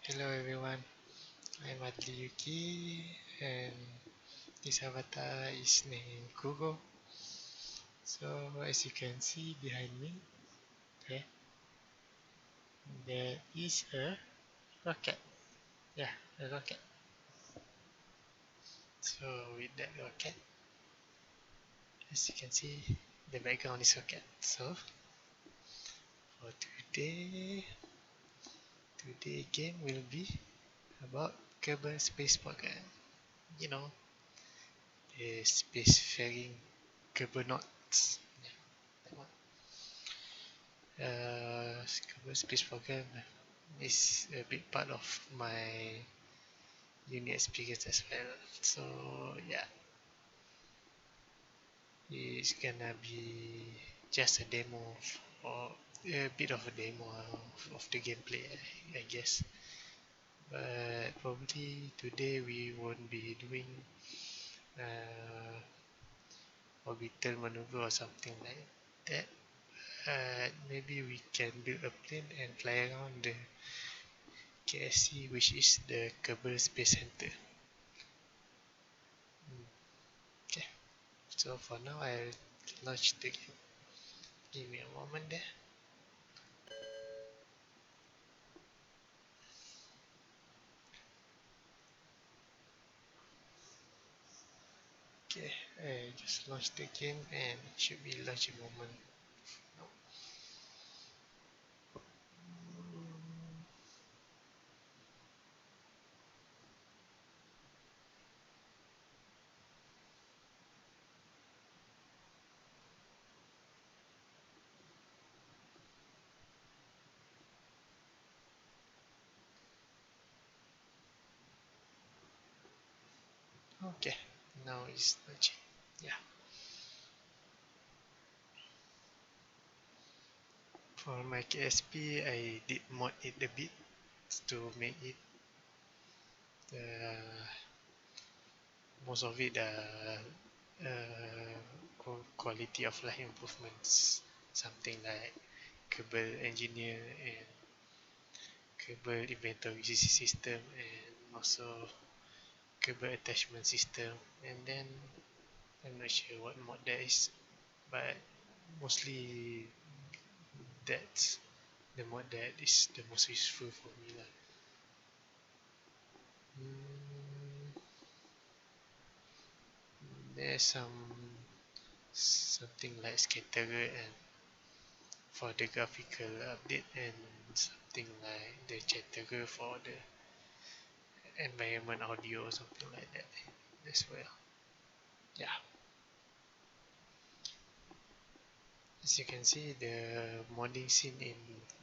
Hello everyone, I'm Adli Yuki and this avatar is named Kuro. So as you can see behind me, there, there is a rocket. Yeah, a rocket. So with that rocket, as you can see, the background is rocket. So for today game will be about Kerbal space program. You know, the spacefaring Kerbonauts. Yeah, that one. Kerbal space program is a big part of my uni experience as well. So yeah, it's gonna be just a demo or a bit of a demo of the gameplay, I guess. But probably today we won't be doing uh, orbital maneuver or something like that. Maybe we can build a plane and fly around the KSC, which is the Kerbal Space Center. Okay, so for now I'll launch the game. Give me a moment there. Okay, I just launched the game and it should be launched in a moment. No. Okay, now it's launching. Yeah, for my KSP, I did mod it a bit to make it most of it quality of life improvements, something like Kerbal engineer and Kerbal inventory system and also Kerbal attachment system, and then I'm not sure what mod that is, but mostly that's the mod that is the most useful for me lah. Mm, there's something like scatterer and for the graphical update and something like the chatterer for the environment audio or something like that as well. Yeah, as you can see, the modding scene in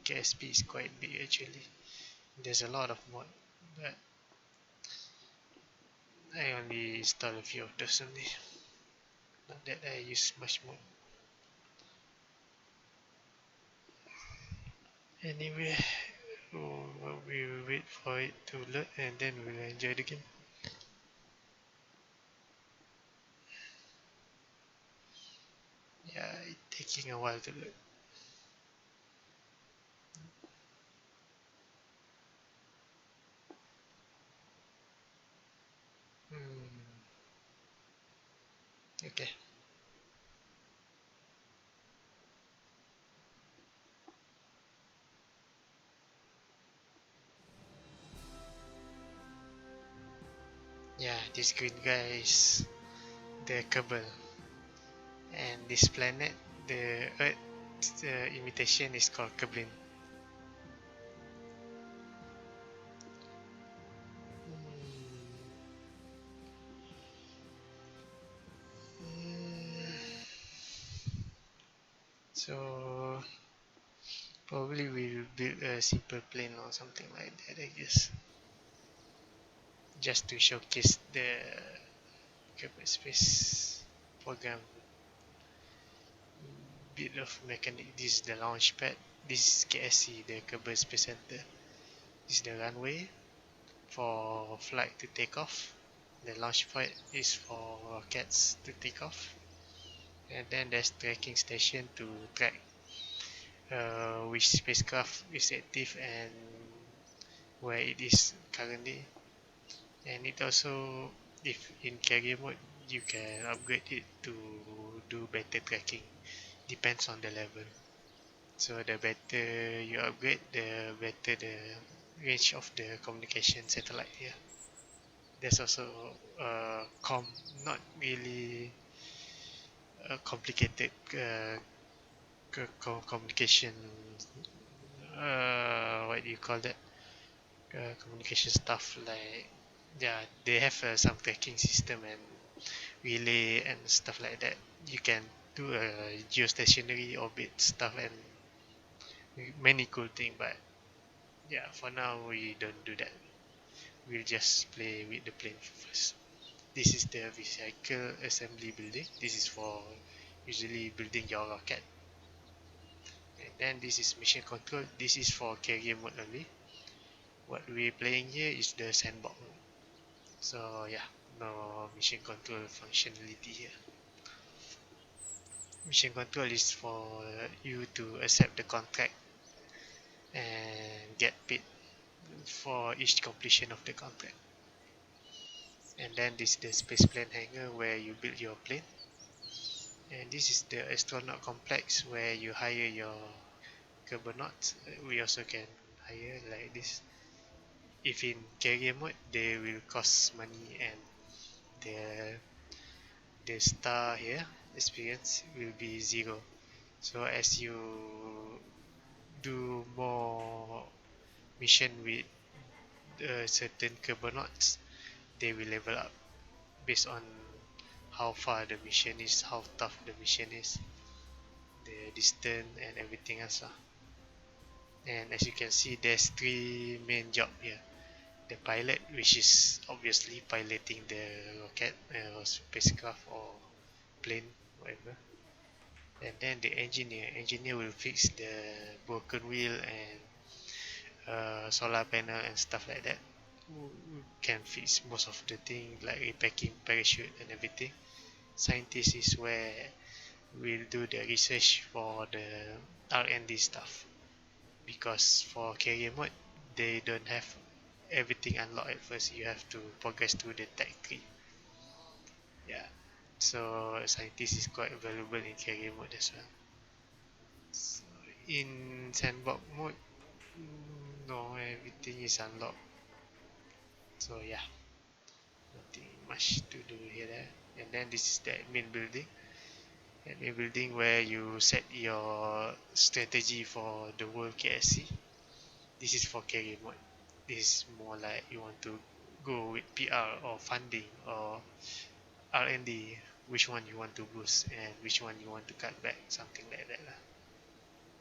KSP is quite big actually. There's a lot of mod, but I only install a few of those only. Not that I use much more. Anyway, we will wait for it to load and then we'll enjoy the game. Yeah, it's taking a while to load. Hmm. Okay. Yeah, this green guy is the Kerbal, and this planet, the Earth imitation is called Kerbin. So probably we'll build a simple plane or something like that, I guess, just to showcase the Kerbal space program. Bit of mechanic. This is the launch pad. This is KSC, the Kerbal Space Center. This is the runway for flight to take off. The launch pad is for rockets to take off. And then there's tracking station to track which spacecraft is active and where it is currently. And it also, if in carrier mode, you can upgrade it to do better tracking. Depends on the level. So the better you upgrade, the better the range of the communication satellite here. There's also not really complicated communication. What do you call that? Communication stuff like, yeah, they have some tracking system and relay and stuff like that. You can do a geostationary orbit stuff and many cool thing, but yeah, for now we don't do that. We'll just play with the plane first. This is the vehicle assembly building. This is for usually building your rocket. And then this is mission control. This is for carrier mode only. What we're playing here is the sandbox mode. So yeah, no mission control functionality here. Mission control is for you to accept the contract and get paid for each completion of the contract. And then this is the space plane hangar where you build your plane. And this is the astronaut complex where you hire your Kerbal. We also can hire like this. If in carrier mode, they will cost money, and the star here experience will be 0. So as you do more mission with certain Kerbal, they will level up based on how far the mission is, how tough the mission is, the distance and everything else. And as you can see, there's 3 main job here. The pilot, which is obviously piloting the rocket or spacecraft or plane, whatever. And then the engineer will fix the broken wheel and solar panel and stuff like that. Can fix most of the thing like repacking parachute and everything. Scientist is where we'll do the research for the R&D stuff, because for carrier mode they don't have everything unlocked at first. You have to progress through the tech tree. Yeah, so scientist is quite valuable in carrier mode as well. So in sandbox mode, no, everything is unlocked. So yeah, nothing much to do here. And then this is the admin building where you set your strategy for the world KSC. This is for carrier mode. This is more like you want to go with PR or funding or R&D, which one you want to boost and which one you want to cut back, something like that.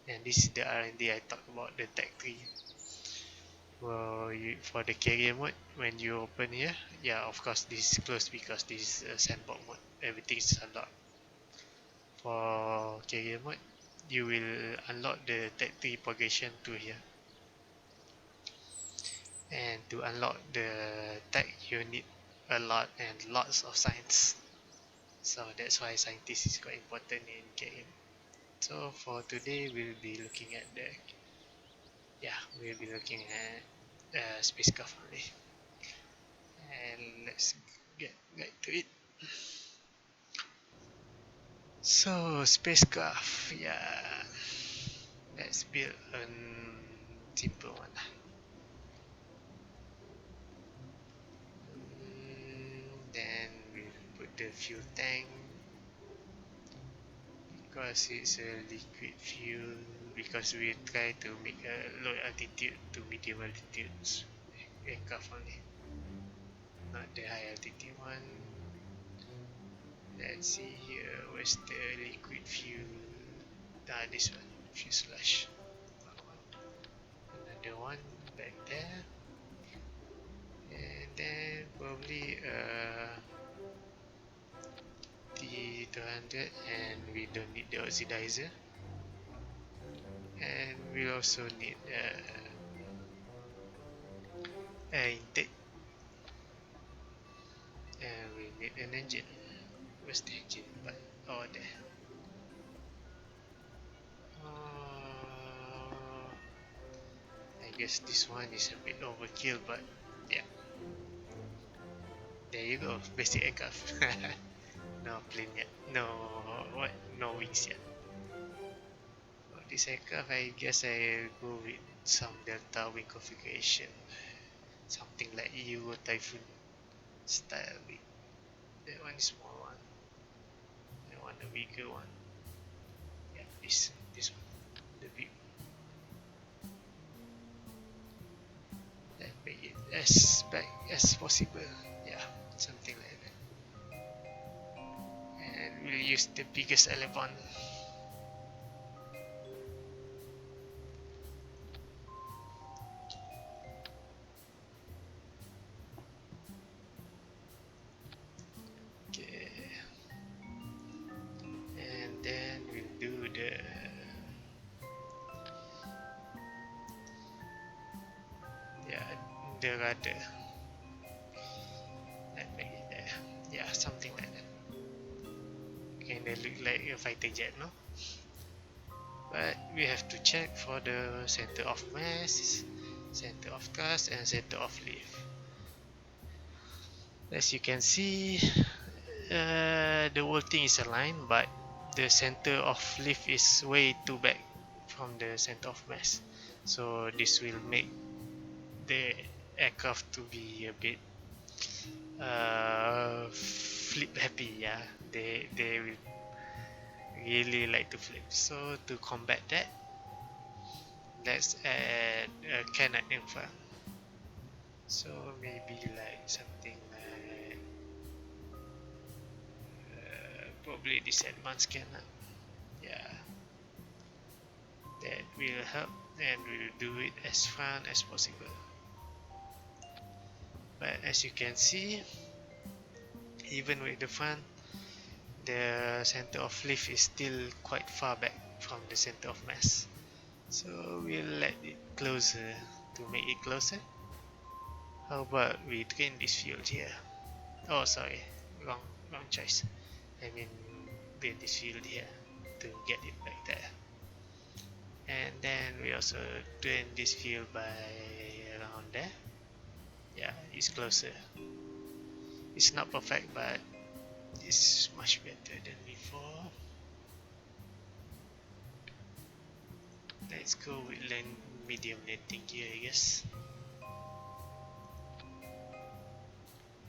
And this is the R&D I talked about, the tech tree. Well, for the carrier mode, when you open here, yeah, of course this is closed because this is a sandbox mode. Everything is unlocked. For carrier mode, you will unlock the tech tree progression to here. And to unlock the tech, you need a lot and lots of science. So that's why scientist is quite important in game. So for today, we'll be looking at spacecraft only. And let's get right to it. So spacecraft, yeah. Let's build a simple one. Then we'll put the fuel tank, because it's a liquid fuel, because we try to make a low altitude to medium altitudes aircraft only, not the high altitude one. Let's see here, where's the liquid fuel? This one, fuselage. Another one back there, and then probably T200, and we don't need the oxidizer. And we also need air intake, and we need an engine. Where's the engine? But there. I guess this one is a bit overkill, but yeah, there you go, basic aircraft. No plane yet, no, what, no wings yet. For this aircraft, I guess I'll go with some delta wing configuration, something like Euro Typhoon style wing. That one is small one, that one a bigger one. Yeah, this one, the big. And make it as back as possible. Yeah, something like that. And we'll use the biggest elephant. Okay, and then we'll do yeah, the rudder and make it there. Yeah, something like that. Kinda look like a fighter jet, no? But we have to check for the center of mass, center of thrust, and center of lift. As you can see, the whole thing is aligned, but the center of lift is way too back from the center of mass. So this will make the aircraft to be a bit flip happy. Yeah, they will really like to flip. So to combat that, let's add a cannon in front. So maybe like something like probably this advanced cannon. Yeah, that will help, and we'll do it as fun as possible. But as you can see, even with the front, the center of lift is still quite far back from the center of mass. So we'll let it closer to make it closer. How about we train this field here? Oh, sorry, wrong choice. I mean, build this field here to get it back there. And then we also train this field by around there. Yeah, it's closer. It's not perfect, but it's much better than before. Let's go with medium landing gear, I guess.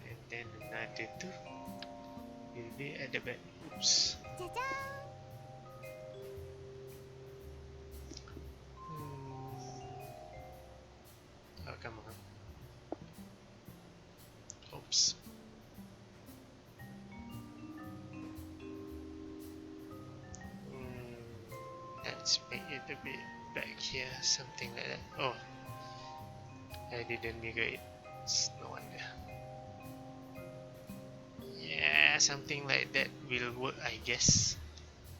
And then another two will be at the back. Oops. Oh, come on. Oops. Let's make it a bit back here, something like that. Oh, I didn't mirror it. It's no wonder. Yeah, something like that will work, I guess.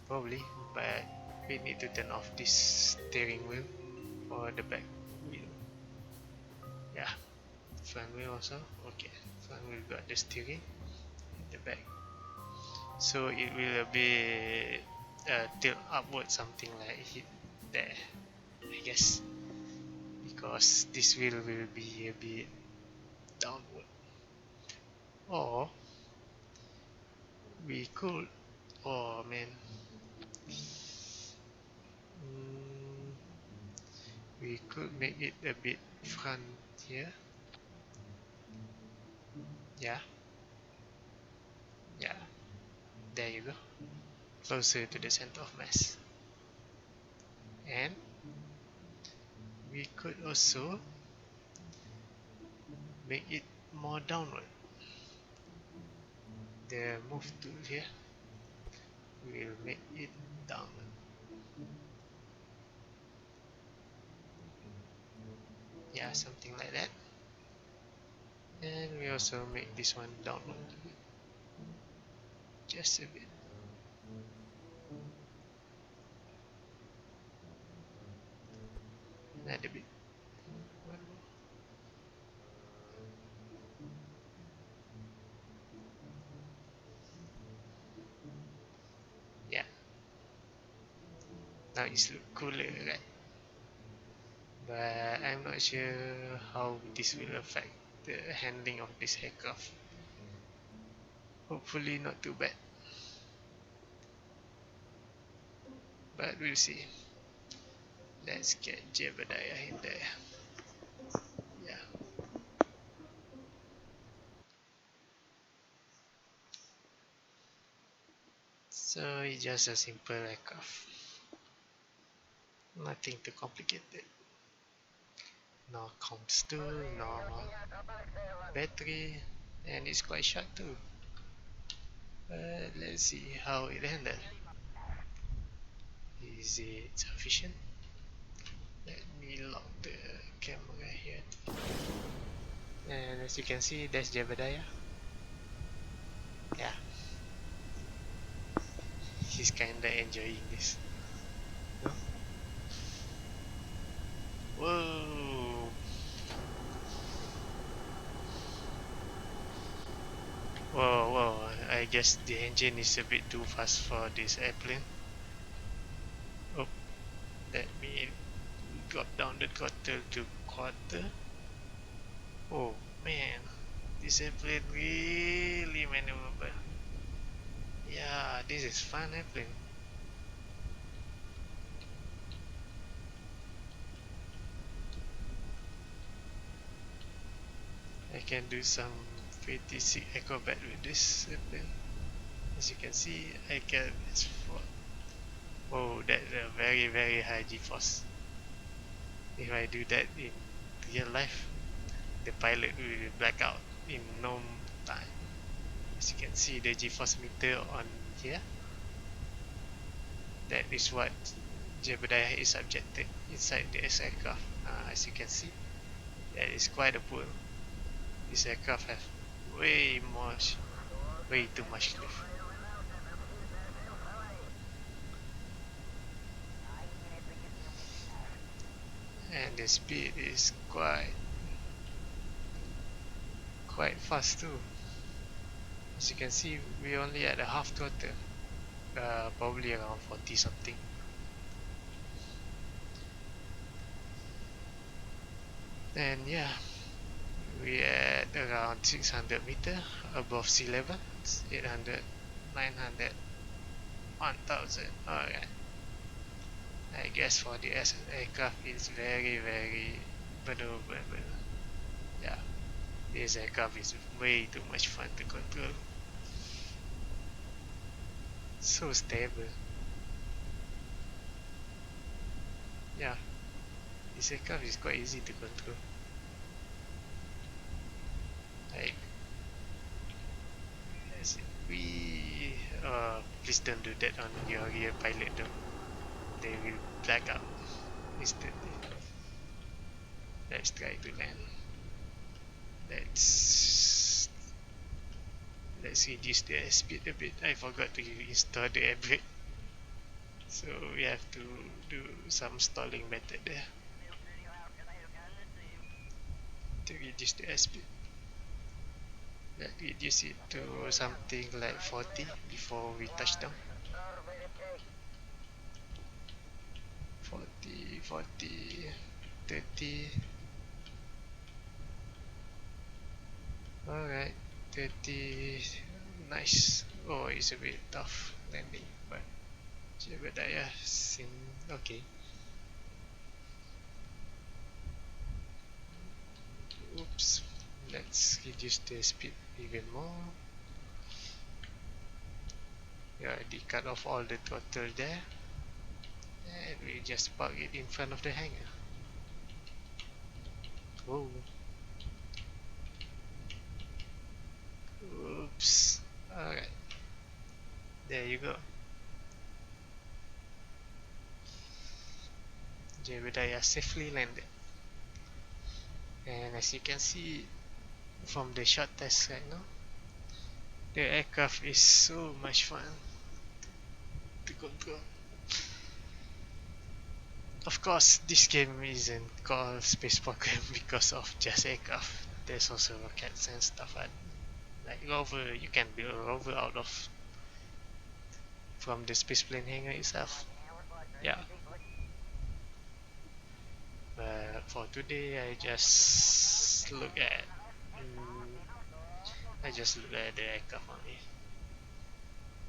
Probably, but we need to turn off this steering wheel for the back wheel. Yeah, front wheel also. Okay, front wheel got the steering in the back, so it will be tilt upward, something like hit there, I guess, because this wheel will be a bit downward. Or we could, oh man, mm, we could make it a bit front here. Yeah, yeah, there you go, closer to the center of mass. And we could also make it more downward. The move tool here will make it downward. Yeah, something like that. And we also make this one downward just a bit. Another bit. One more. Yeah. Now it's look cooler, right? but I'm not sure how this will affect the handling of this aircraft. Hopefully not too bad, but we'll see. Let's get Jebediah in there. Yeah. So it's just a simple aircraft. Nothing too complicated. No comms tool, no battery, and it's quite short too. But let's see how it handles. Is it sufficient? Let me lock the camera here. And as you can see, that's Jebediah. Yeah, he's kinda enjoying this. No? Whoa! Whoa, whoa! I guess the engine is a bit too fast for this airplane. Oh, let me drop down the throttle to quarter. Oh man, this airplane really maneuverable. Yeah, this is fun airplane. I can do some pretty sick acrobat with this airplane. As you can see, I can. Oh, that's a very high G-force. If I do that in real life, the pilot will black out in no time. As you can see, the G-force meter on here. That is what Jebediah is subjected inside this aircraft. As you can see, that is quite a pull. This aircraft has way too much lift. And the speed is quite fast too. As you can see, we only at a half throttle, probably around 40 something. And yeah, we at around 600 meter above sea level. It's 800, 900, 1000. Alright. I guess for the aircraft it's very maneuverable. Yeah, this aircraft is way too much fun to control. So stable. Yeah, this aircraft is quite easy to control. Like, we please don't do that on your real pilot though. They will black out instantly. Let's try to land. Let's reduce the speed a bit. I forgot to install the air brake, so we have to do some stalling method there to reduce the airspeed. Let's reduce it to something like 40 before we touch down. 40, 30. Alright, 30. Nice. Oh, it's a bit tough landing, but Jebediah seem okay. Oops. Let's reduce the speed even more. We already cut off all the throttle there, and we just park it in front of the hangar. Whoa. Oops. Alright. There you go. Jebediah safely landed. And as you can see from the short test right now, the aircraft is so much fun to control. Of course, this game isn't called Space Program because of just aircraft. There's also rockets and stuff like rover. You can build a rover out of from the spaceplane hangar itself. Yeah. But for today, mm, I just look at the aircraft only,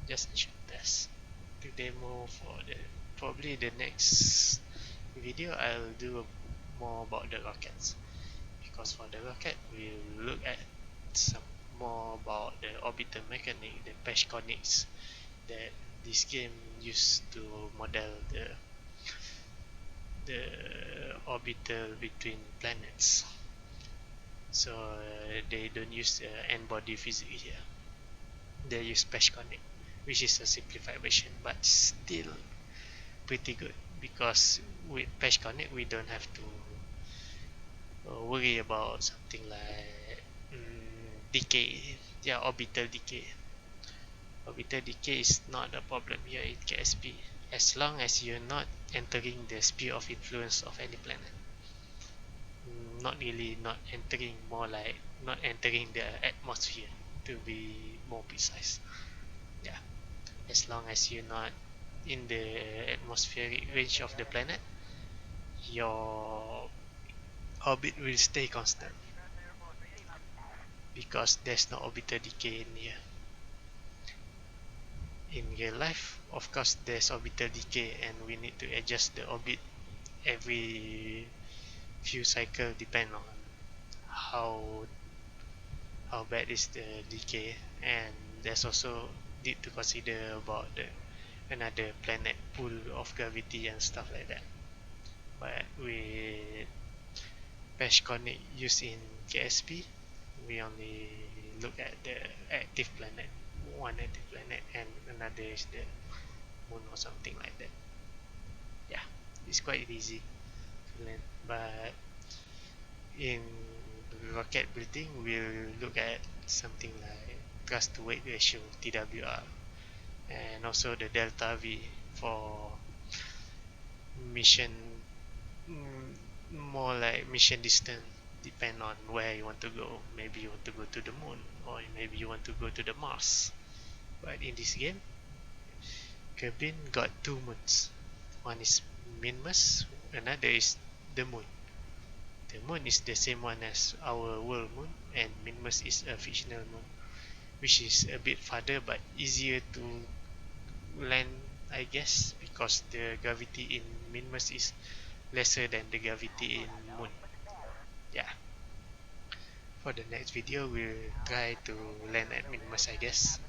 just initial test. To demo for the probably the next video, I'll do more about the rockets, because for the rocket we'll look at some more about the orbital mechanic, the Peshconics that this game used to model the orbital between planets. So they don't use n-body physics here. They use Peshconic, which is a simplified version, but still pretty good, because with Peshconic we don't have to worry about something like decay. Yeah, orbital decay. Orbital decay is not a problem here in KSP, as long as you're not entering the sphere of influence of any planet. Not really not entering, more like not entering the atmosphere, to be more precise. Yeah, as long as you're not in the atmospheric range of the planet, your orbit will stay constant, because there's no orbital decay in here. In real life, of course, there's orbital decay, and we need to adjust the orbit every few cycles, depend on how how bad is the decay, and there's also need to consider about the another planet pool of gravity and stuff like that. But with Peshconic used in KSP, we only look at the active planet, one active planet, and another is the moon or something like that. Yeah, it's quite easy to learn. But in rocket building, we'll look at something like thrust to weight ratio (TWR), and also the delta V for mission, more like mission distance, depend on where you want to go. Maybe you want to go to the moon, or maybe you want to go to the Mars. But in this game, Kerbin got two moons. One is Minmus, another is the moon. The moon is the same one as our world moon, and Minmus is a fictional moon, which is a bit farther but easier to land, I guess, because the gravity in Minmus is lesser than the gravity in moon. Yeah. For the next video, we'll try to land at Minmus, I guess.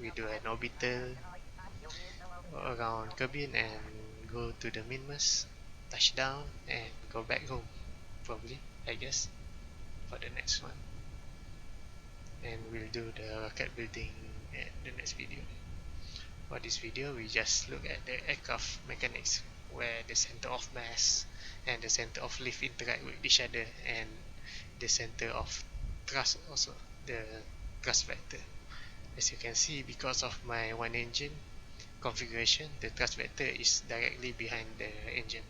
We do an orbital around Kerbin and go to the Minmus, touch down, and go back home, probably, I guess, for the next one. And we'll do the rocket building at the next video. For this video, we just look at the aircraft mechanics, where the center of mass and the center of lift interact with each other, and the center of thrust also, the thrust vector. As you can see, because of my one engine configuration, the thrust vector is directly behind the engine,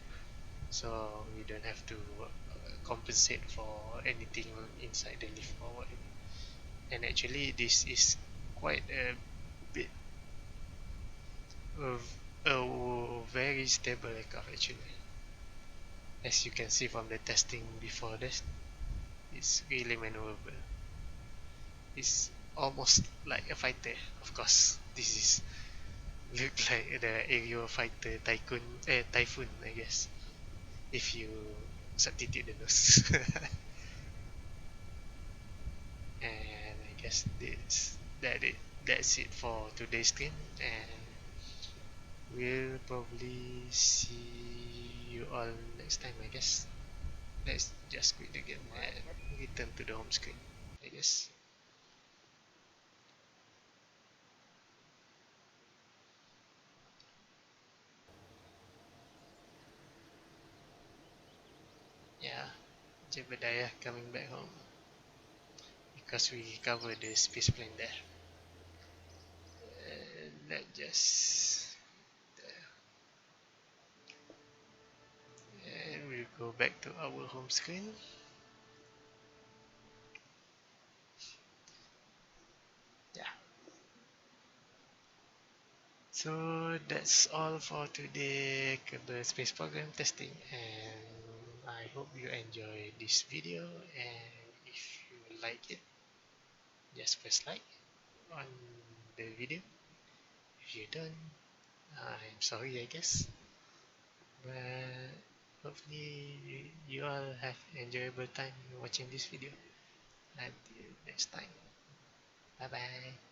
so we don't have to compensate for anything inside the lift or whatever. And actually, this is quite a bit of a very stable aircraft actually. As you can see from the testing before this, it's really maneuverable. It's almost like a fighter. Of course, this is look like the aerial fighter typhoon, I guess, if you substitute the nose. And I guess that's it for today's stream, and we'll probably see you all next time, I guess. Let's just quit the game and return to the home screen, I guess. Yeah, Jebediah coming back home, because we covered the space plane there. Let's just and we'll go back to our home screen. Yeah, so that's all for today Kerbal space program testing, and I hope you enjoy this video, and if you like it, just press like on the video. If you don't, I'm sorry, I guess. But hopefully you all have enjoyable time watching this video. Until next time, bye bye.